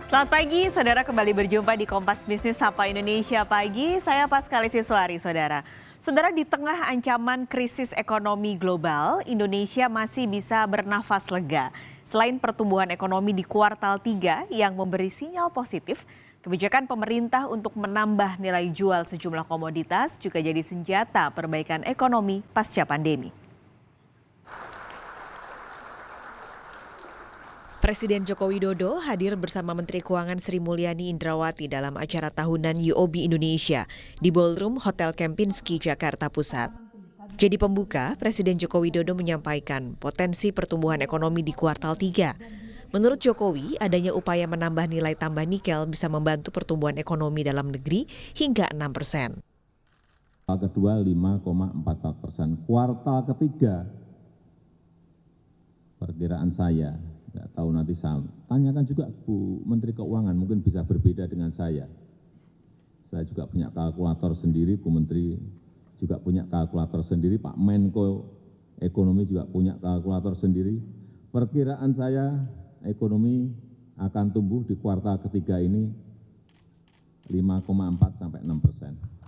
Selamat pagi, saudara, kembali berjumpa di Kompas Bisnis Sapa Indonesia Pagi. Saya Paskali Siswari, saudara. Saudara, di tengah ancaman krisis ekonomi global, Indonesia masih bisa bernafas lega. Selain pertumbuhan ekonomi di kuartal 3 yang memberi sinyal positif, kebijakan pemerintah untuk menambah nilai jual sejumlah komoditas juga jadi senjata perbaikan ekonomi pasca pandemi. Presiden Joko Widodo hadir bersama Menteri Keuangan Sri Mulyani Indrawati dalam acara tahunan UOB Indonesia di Ballroom Hotel Kempinski, Jakarta Pusat. Jadi pembuka, Presiden Joko Widodo menyampaikan potensi pertumbuhan ekonomi di kuartal 3. Menurut Jokowi, adanya upaya menambah nilai tambah nikel bisa membantu pertumbuhan ekonomi dalam negeri hingga 6%. Kuartal kedua 5,44%. Kuartal ketiga, perkiraan saya, nggak tahu nanti saya tanyakan juga Bu Menteri Keuangan, mungkin bisa berbeda dengan saya. Saya juga punya kalkulator sendiri, Bu Menteri juga punya kalkulator sendiri, Pak Menko Ekonomi juga punya kalkulator sendiri. Perkiraan saya ekonomi akan tumbuh di kuartal ketiga ini 5,4 sampai 6%.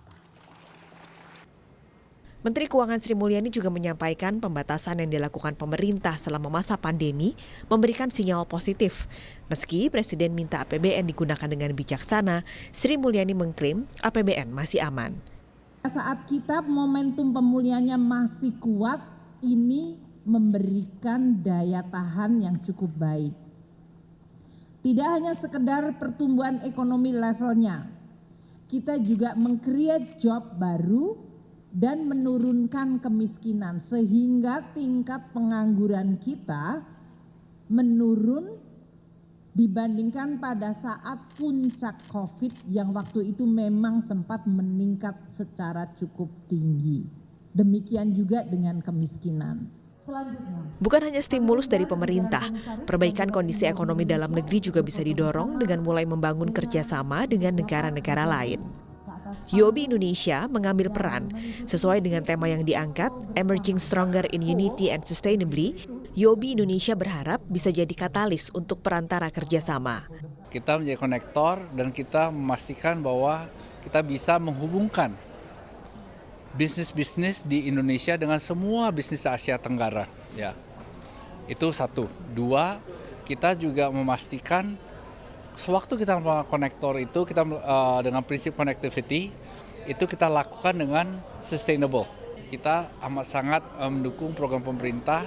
Menteri Keuangan Sri Mulyani juga menyampaikan pembatasan yang dilakukan pemerintah selama masa pandemi memberikan sinyal positif. Meski Presiden minta APBN digunakan dengan bijaksana, Sri Mulyani mengklaim APBN masih aman. Saat kita momentum pemulihannya masih kuat, ini memberikan daya tahan yang cukup baik. Tidak hanya sekedar pertumbuhan ekonomi levelnya, kita juga meng-create job baru dan menurunkan kemiskinan sehingga tingkat pengangguran kita menurun dibandingkan pada saat puncak COVID yang waktu itu memang sempat meningkat secara cukup tinggi. Demikian juga dengan kemiskinan. Bukan hanya stimulus dari pemerintah, perbaikan kondisi ekonomi dalam negeri juga bisa didorong dengan mulai membangun kerjasama dengan negara-negara lain. UOB Indonesia mengambil peran sesuai dengan tema yang diangkat, Emerging Stronger in Unity and Sustainably. UOB Indonesia berharap bisa jadi katalis untuk perantara kerjasama. Kita menjadi konektor dan kita memastikan bahwa kita bisa menghubungkan bisnis-bisnis di Indonesia dengan semua bisnis Asia Tenggara. Ya, itu satu. Dua, kita juga memastikan sewaktu kita melakukan konektor itu, kita dengan prinsip connectivity, itu kita lakukan dengan sustainable. Kita amat sangat mendukung program pemerintah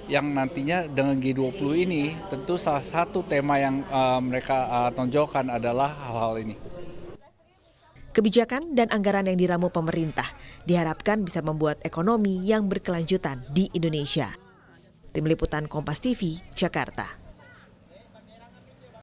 yang nantinya dengan G20 ini, tentu salah satu tema yang mereka tonjolkan adalah hal-hal ini. Kebijakan dan anggaran yang diramu pemerintah diharapkan bisa membuat ekonomi yang berkelanjutan di Indonesia. Tim Liputan Kompas TV, Jakarta.